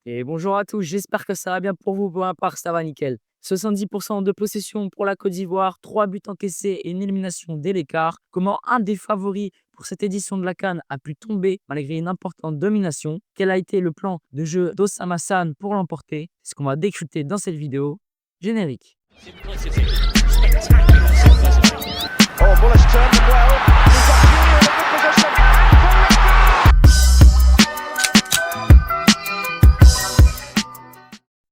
Et bonjour à tous, j'espère que ça va bien pour vous, peu importe, ça va nickel. 70% de possession pour la Côte d'Ivoire, 3 buts encaissés et une élimination dès l'écart. Comment un des favoris pour cette édition de la CAN a pu tomber malgré une importante domination? Quel a été le plan de jeu d'Osama San pour l'emporter? C'est ce qu'on va décrypter dans cette vidéo. Générique. Oh, Muller's turned them well. We've got Junior in a good position.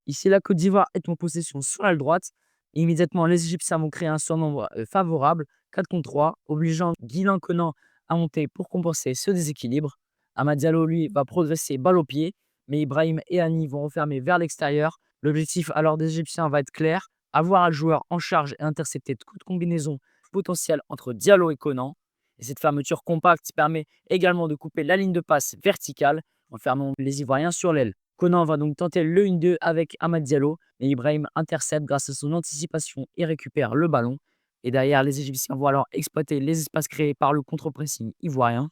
Ici, la Côte d'Ivoire est en possession sur l'aile droite. Et immédiatement, les Égyptiens vont créer un surnombre favorable, 4 contre 3, obligeant Guilain Conan à monter pour compenser ce déséquilibre. Amad Diallo, lui, va progresser balle au pied, mais Ibrahim et Hani vont refermer vers l'extérieur. L'objectif alors des Égyptiens va être clair, avoir un joueur en charge et intercepter toute combinaison potentielle entre Diallo et Conan. Et cette fermeture compacte permet également de couper la ligne de passe verticale en fermant les Ivoiriens sur l'aile. Conan va donc tenter le 1-2 avec Amad Diallo, mais Ibrahim intercepte grâce à son anticipation et récupère le ballon. Et derrière, les Égyptiens vont alors exploiter les espaces créés par le contre-pressing ivoirien.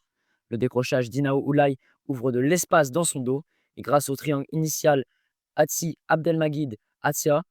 Le décrochage d'Inao Oulay ouvre de l'espace dans son dos. Et grâce au triangle initial Atsi Abdelmagid Atia,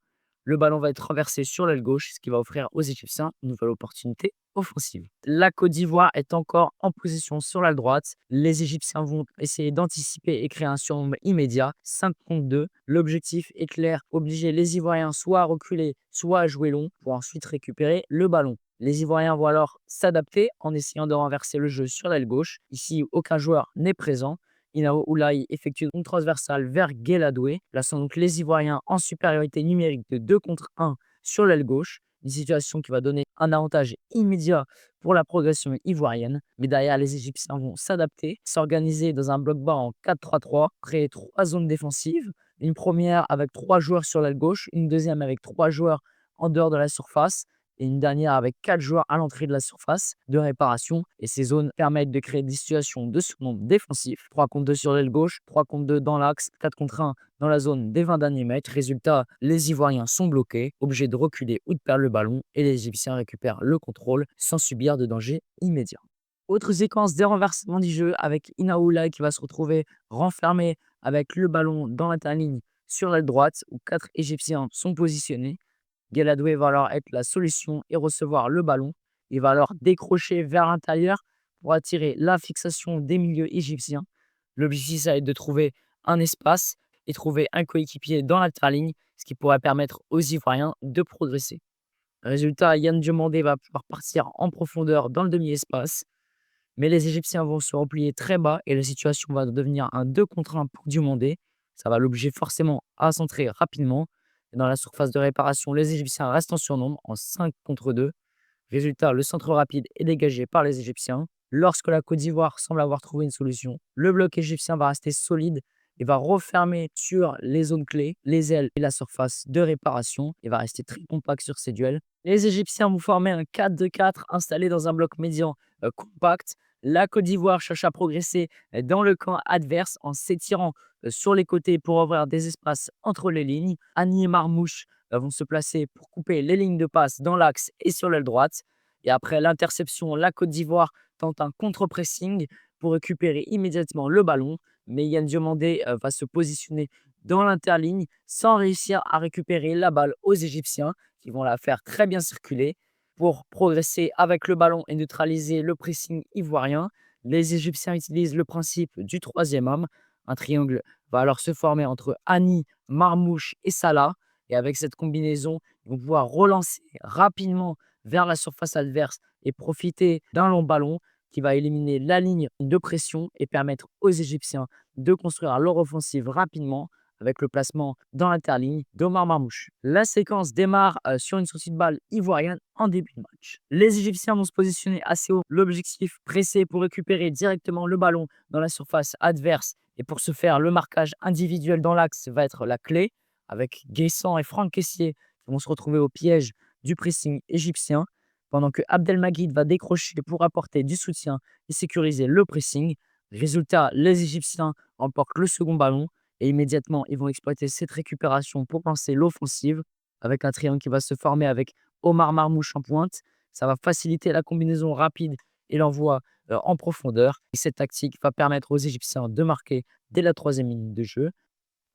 le ballon va être renversé sur l'aile gauche, ce qui va offrir aux Égyptiens une nouvelle opportunité offensive. La Côte d'Ivoire est encore en position sur l'aile droite. Les Égyptiens vont essayer d'anticiper et créer un surnombre immédiat, 5 contre 2. L'objectif est clair, obliger les Ivoiriens soit à reculer, soit à jouer long pour ensuite récupérer le ballon. Les Ivoiriens vont alors s'adapter en essayant de renverser le jeu sur l'aile gauche. Ici, aucun joueur n'est présent. Inao Oulay effectue une transversale vers Gueladoué, plaçant donc les Ivoiriens en supériorité numérique de 2 contre 1 sur l'aile gauche. Une situation qui va donner un avantage immédiat pour la progression ivoirienne. Mais derrière, les Égyptiens vont s'adapter, s'organiser dans un bloc bas en 4-3-3, créer 3 zones défensives. Une première avec 3 joueurs sur l'aile gauche, une deuxième avec 3 joueurs en dehors de la surface, et une dernière avec 4 joueurs à l'entrée de la surface de réparation. Et ces zones permettent de créer des situations de surnombre défensif. 3 contre 2 sur l'aile gauche, 3 contre 2 dans l'axe, 4 contre 1 dans la zone des 20 derniers mètres. Résultat, les Ivoiriens sont bloqués, obligés de reculer ou de perdre le ballon, et les Égyptiens récupèrent le contrôle sans subir de danger immédiat. Autre séquence des renversements du jeu avec Inaoula qui va se retrouver renfermé avec le ballon dans l'interligne sur l'aile droite où 4 Égyptiens sont positionnés. Gueladoué va alors être la solution et recevoir le ballon. Il va alors décrocher vers l'intérieur pour attirer la fixation des milieux égyptiens. L'objectif, ça va être de trouver un espace et trouver un coéquipier dans l'interligne, ce qui pourrait permettre aux Ivoiriens de progresser. Résultat, Yann Diomandé va pouvoir partir en profondeur dans le demi-espace, mais les Égyptiens vont se replier très bas et la situation va devenir un 2 contre 1 pour Diomandé. Ça va l'obliger forcément à centrer rapidement. Et dans la surface de réparation, les Égyptiens restent en surnombre en 5 contre 2. Résultat, le centre rapide est dégagé par les Égyptiens. Lorsque la Côte d'Ivoire semble avoir trouvé une solution, le bloc égyptien va rester solide et va refermer sur les zones clés, les ailes et la surface de réparation. Il va rester très compact sur ces duels. Les Égyptiens vont former un 4-2-4 installé dans un bloc médian compact. La Côte d'Ivoire cherche à progresser dans le camp adverse en s'étirant sur les côtés pour ouvrir des espaces entre les lignes. Hani et Marmouche vont se placer pour couper les lignes de passe dans l'axe et sur l'aile droite. Et après l'interception, la Côte d'Ivoire tente un contre-pressing pour récupérer immédiatement le ballon. Mais Yann Diomandé va se positionner dans l'interligne sans réussir à récupérer la balle aux Égyptiens qui vont la faire très bien circuler. Pour progresser avec le ballon et neutraliser le pressing ivoirien, les Égyptiens utilisent le principe du troisième homme. Un triangle va alors se former entre Hani, Marmouche et Salah. Et avec cette combinaison, ils vont pouvoir relancer rapidement vers la surface adverse et profiter d'un long ballon qui va éliminer la ligne de pression et permettre aux Égyptiens de construire leur offensive rapidement avec le placement dans l'interligne d'Omar Marmouche. La séquence démarre sur une sortie de balle ivoirienne en début de match. Les Égyptiens vont se positionner assez haut. L'objectif, presser pour récupérer directement le ballon dans la surface adverse. Et pour ce faire, le marquage individuel dans l'axe va être la clé, avec Guessant et Franck Caissier qui vont se retrouver au piège du pressing égyptien, pendant que Abdelmagid va décrocher pour apporter du soutien et sécuriser le pressing. Résultat, les Égyptiens remportent le second ballon et immédiatement, ils vont exploiter cette récupération pour lancer l'offensive avec un triangle qui va se former avec Omar Marmouche en pointe. Ça va faciliter la combinaison rapide et l'envoi en profondeur. Et cette tactique va permettre aux Égyptiens de marquer dès la 3e minute de jeu.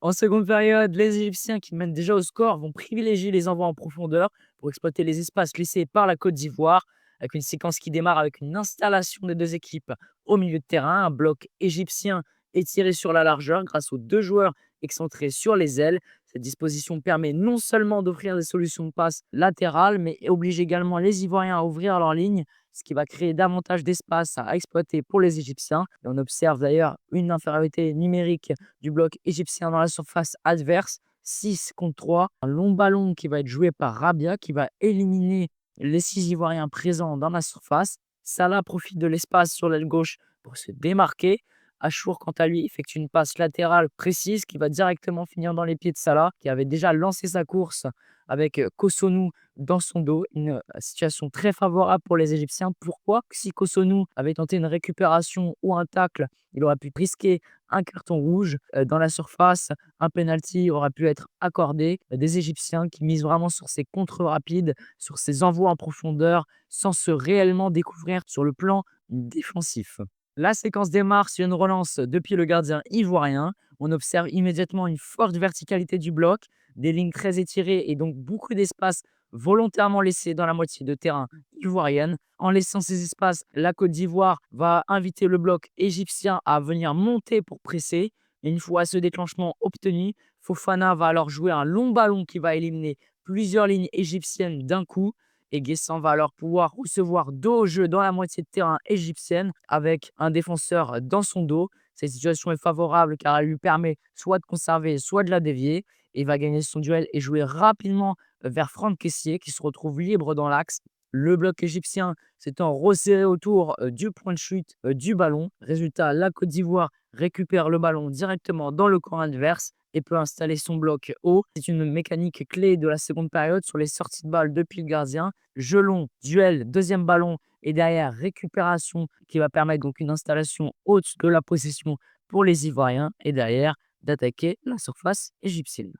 En seconde période, les Égyptiens qui mènent déjà au score vont privilégier les envois en profondeur pour exploiter les espaces laissés par la Côte d'Ivoire, avec une séquence qui démarre avec une installation des deux équipes au milieu de terrain, un bloc égyptien étiré sur la largeur grâce aux deux joueurs excentrés sur les ailes. Cette disposition permet non seulement d'offrir des solutions de passe latérales, mais oblige également les Ivoiriens à ouvrir leur ligne, ce qui va créer davantage d'espace à exploiter pour les Égyptiens. Et on observe d'ailleurs une infériorité numérique du bloc égyptien dans la surface adverse, 6 contre 3. Un long ballon qui va être joué par Rabia, qui va éliminer les 6 Ivoiriens présents dans la surface. Salah profite de l'espace sur l'aile gauche pour se démarquer. Achour, quant à lui, effectue une passe latérale précise qui va directement finir dans les pieds de Salah, qui avait déjà lancé sa course avec Kossounou dans son dos. Une situation très favorable pour les Égyptiens. Pourquoi? Si Kossounou avait tenté une récupération ou un tacle, il aurait pu risquer un carton rouge dans la surface. Un penalty aurait pu être accordé. Des Égyptiens qui misent vraiment sur ces contres rapides, sur ces envois en profondeur, sans se réellement découvrir sur le plan défensif. La séquence démarre sur une relance depuis le gardien ivoirien. On observe immédiatement une forte verticalité du bloc, des lignes très étirées et donc beaucoup d'espace volontairement laissé dans la moitié de terrain ivoirienne. En laissant ces espaces, la Côte d'Ivoire va inviter le bloc égyptien à venir monter pour presser. Et une fois ce déclenchement obtenu, Fofana va alors jouer un long ballon qui va éliminer plusieurs lignes égyptiennes d'un coup. Et Guessant va alors pouvoir recevoir dos au jeu dans la moitié de terrain égyptienne avec un défenseur dans son dos. Cette situation est favorable car elle lui permet soit de conserver, soit de la dévier. Et va gagner son duel et jouer rapidement vers Franck Kessié qui se retrouve libre dans l'axe. Le bloc égyptien s'étant resserré autour du point de chute du ballon. Résultat, la Côte d'Ivoire récupère le ballon directement dans le camp adverse et peut installer son bloc haut. C'est une mécanique clé de la seconde période sur les sorties de balle depuis le gardien. Jeu long, duel, deuxième ballon et derrière récupération qui va permettre donc une installation haute de la possession pour les Ivoiriens et derrière d'attaquer la surface égyptienne.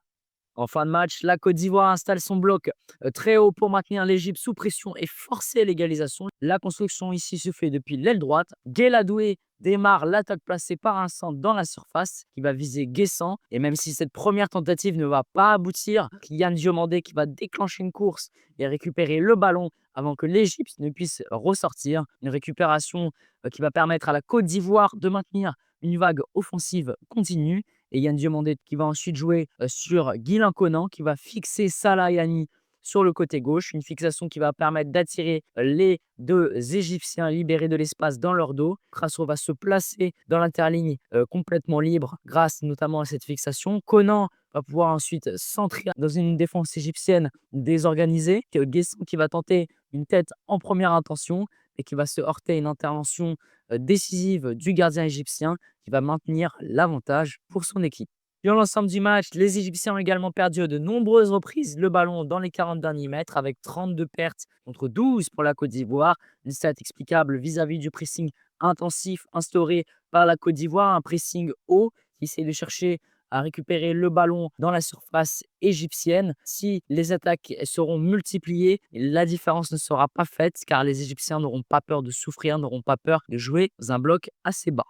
En fin de match, la Côte d'Ivoire installe son bloc très haut pour maintenir l'Égypte sous pression et forcer l'égalisation. La construction ici se fait depuis l'aile droite. Gueladoué démarre l'attaque placée par un centre dans la surface qui va viser Guessant. Et même si cette première tentative ne va pas aboutir, Kylian Diomandé qui va déclencher une course et récupérer le ballon avant que l'Égypte ne puisse ressortir. Une récupération qui va permettre à la Côte d'Ivoire de maintenir une vague offensive continue. Et Yann Diomandé qui va ensuite jouer sur Guilain Conan qui va fixer Salah Yani sur le côté gauche. Une fixation qui va permettre d'attirer les deux Égyptiens libérés de l'espace dans leur dos. Crasso va se placer dans l'interligne complètement libre grâce notamment à cette fixation. Conan va pouvoir ensuite centrer dans une défense égyptienne désorganisée. Guessant qui va tenter une tête en première intention et qui va se heurter à une intervention décisive du gardien égyptien qui va maintenir l'avantage pour son équipe. Sur l'ensemble du match, les Égyptiens ont également perdu à de nombreuses reprises le ballon dans les 40 derniers mètres avec 32 pertes contre 12 pour la Côte d'Ivoire. Une stat explicable vis-à-vis du pressing intensif instauré par la Côte d'Ivoire, un pressing haut qui essaie de chercher à récupérer le ballon dans la surface égyptienne. Si les attaques seront multipliées, la différence ne sera pas faite car les Égyptiens n'auront pas peur de souffrir, n'auront pas peur de jouer dans un bloc assez bas.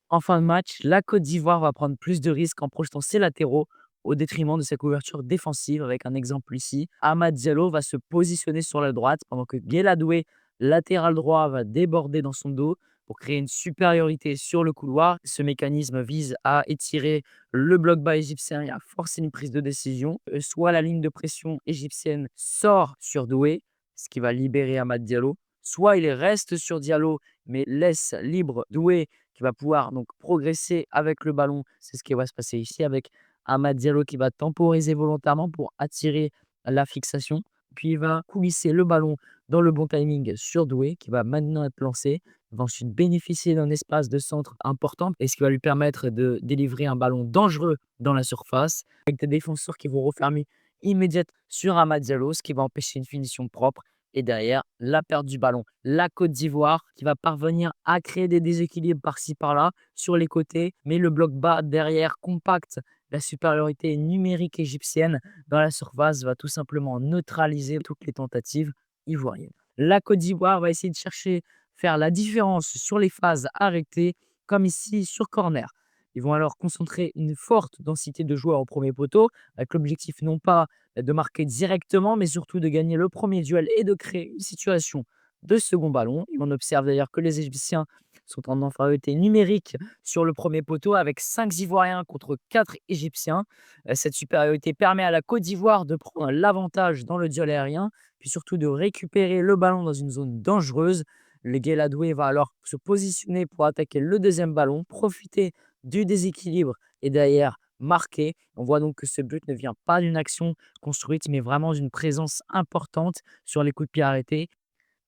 En fin de match, la Côte d'Ivoire va prendre plus de risques en projetant ses latéraux au détriment de sa couverture défensive. Avec un exemple ici, Amad Diallo va se positionner sur la droite pendant que Gueladoué, latéral droit, va déborder dans son dos pour créer une supériorité sur le couloir. Ce mécanisme vise à étirer le bloc bas égyptien et à forcer une prise de décision. Soit la ligne de pression égyptienne sort sur Doué, ce qui va libérer Amad Diallo, soit il reste sur Diallo mais laisse libre Doué qui va pouvoir donc progresser avec le ballon. C'est ce qui va se passer ici avec Amad Diallo qui va temporiser volontairement pour attirer la fixation. Puis il va coulisser le ballon dans le bon timing sur Doué qui va maintenant être lancé. Il va ensuite bénéficier d'un espace de centre important et ce qui va lui permettre de délivrer un ballon dangereux dans la surface avec des défenseurs qui vont refermer immédiate sur Amad Diallo, ce qui va empêcher une finition propre. Et derrière, la perte du ballon. La Côte d'Ivoire qui va parvenir à créer des déséquilibres par-ci par-là sur les côtés, mais le bloc bas derrière compact. La supériorité numérique égyptienne dans la surface va tout simplement neutraliser toutes les tentatives ivoiriennes. La Côte d'Ivoire va essayer de chercher faire la différence sur les phases arrêtées, comme ici sur corner. Ils vont alors concentrer une forte densité de joueurs au premier poteau, avec l'objectif non pas de marquer directement, mais surtout de gagner le premier duel et de créer une situation de second ballon. Et on observe d'ailleurs que les Égyptiens sont en infériorité numérique sur le premier poteau avec 5 Ivoiriens contre 4 Égyptiens. Cette supériorité permet à la Côte d'Ivoire de prendre l'avantage dans le duel aérien, puis surtout de récupérer le ballon dans une zone dangereuse. Le Gueladoué va alors se positionner pour attaquer le deuxième ballon, profiter du déséquilibre et derrière marquer. On voit donc que ce but ne vient pas d'une action construite, mais vraiment d'une présence importante sur les coups de pied arrêtés.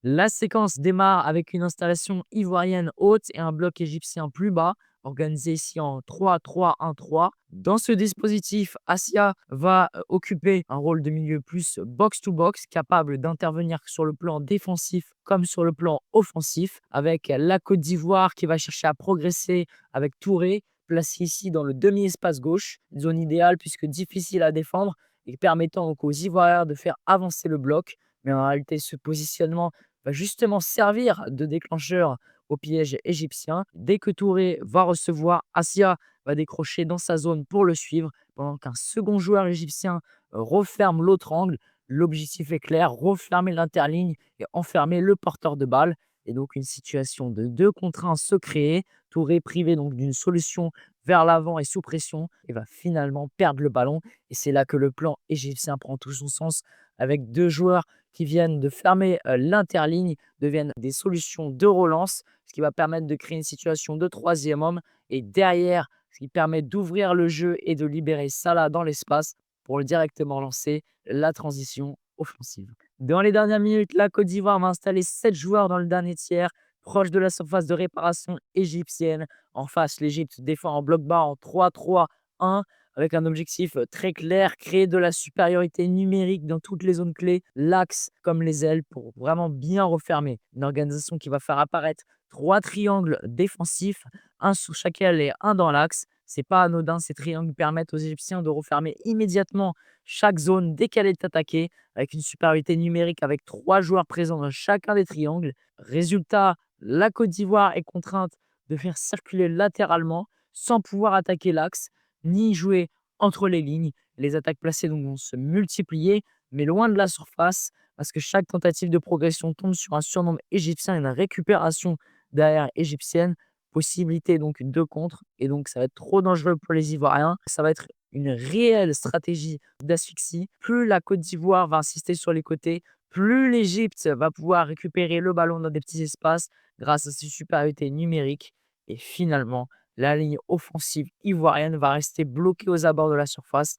La séquence démarre avec une installation ivoirienne haute et un bloc égyptien plus bas, organisé ici en 3-3-1-3. Dans ce dispositif, Asia va occuper un rôle de milieu plus box-to-box, capable d'intervenir sur le plan défensif comme sur le plan offensif, avec la Côte d'Ivoire qui va chercher à progresser avec Touré, placé ici dans le demi-espace gauche, zone idéale puisque difficile à défendre et permettant donc aux Ivoiriens de faire avancer le bloc. Mais en réalité, ce positionnement va justement servir de déclencheur au piège égyptien. Dès que Touré va recevoir, Assia va décrocher dans sa zone pour le suivre, pendant qu'un second joueur égyptien referme l'autre angle. L'objectif est clair, refermer l'interligne et enfermer le porteur de balle. Et donc une situation de 2 contre 1 se crée. Touré privé donc d'une solution vers l'avant et sous pression et va finalement perdre le ballon. Et c'est là que le plan égyptien prend tout son sens avec 2 joueurs qui viennent de fermer l'interligne, deviennent des solutions de relance, ce qui va permettre de créer une situation de troisième homme. Et derrière, ce qui permet d'ouvrir le jeu et de libérer Salah dans l'espace pour directement lancer la transition offensive. Dans les dernières minutes, la Côte d'Ivoire va installer 7 joueurs dans le dernier tiers, proche de la surface de réparation égyptienne. En face, l'Égypte défend en bloc bas en 3-3-1 avec un objectif très clair, créer de la supériorité numérique dans toutes les zones clés, l'axe comme les ailes pour vraiment bien refermer. Une organisation qui va faire apparaître 3 triangles défensifs, un sur chaque aile et un dans l'axe. C'est pas anodin, ces triangles permettent aux Égyptiens de refermer immédiatement chaque zone dès qu'elle est attaquée, avec une supériorité numérique avec 3 joueurs présents dans chacun des triangles. Résultat, la Côte d'Ivoire est contrainte de faire circuler latéralement sans pouvoir attaquer l'axe ni jouer entre les lignes. Les attaques placées donc vont se multiplier, mais loin de la surface, parce que chaque tentative de progression tombe sur un surnombre égyptien et une récupération derrière égyptienne. Possibilité donc de contre, et donc ça va être trop dangereux pour les Ivoiriens. Ça va être une réelle stratégie d'asphyxie. Plus la Côte d'Ivoire va insister sur les côtés, plus l'Égypte va pouvoir récupérer le ballon dans des petits espaces grâce à ses supériorités numériques. Et finalement, la ligne offensive ivoirienne va rester bloquée aux abords de la surface.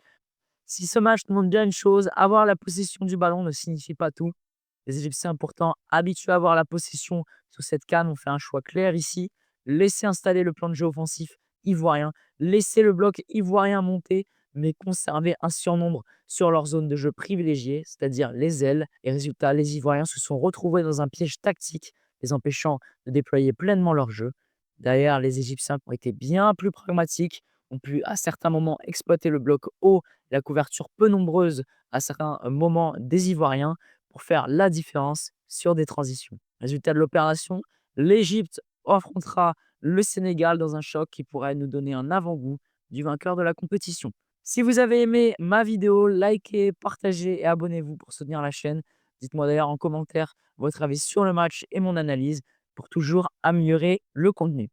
Si ce match montre bien une chose, avoir la possession du ballon ne signifie pas tout. Les Égyptiens, pourtant habitués à avoir la possession sur cette CAN, ont fait un choix clair ici. Laisser installer le plan de jeu offensif ivoirien, laisser le bloc ivoirien monter, mais conserver un surnombre sur leur zone de jeu privilégiée, c'est-à-dire les ailes. Et résultat, les Ivoiriens se sont retrouvés dans un piège tactique, les empêchant de déployer pleinement leur jeu. Derrière, les Égyptiens ont été bien plus pragmatiques, ont pu à certains moments exploiter le bloc haut, la couverture peu nombreuse à certains moments des Ivoiriens pour faire la différence sur des transitions. Résultat de l'opération, l'Égypte affrontera le Sénégal dans un choc qui pourrait nous donner un avant-goût du vainqueur de la compétition. Si vous avez aimé ma vidéo, likez, partagez et abonnez-vous pour soutenir la chaîne. Dites-moi d'ailleurs en commentaire votre avis sur le match et mon analyse pour toujours améliorer le contenu.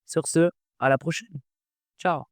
Sur ce, à la prochaine. Ciao.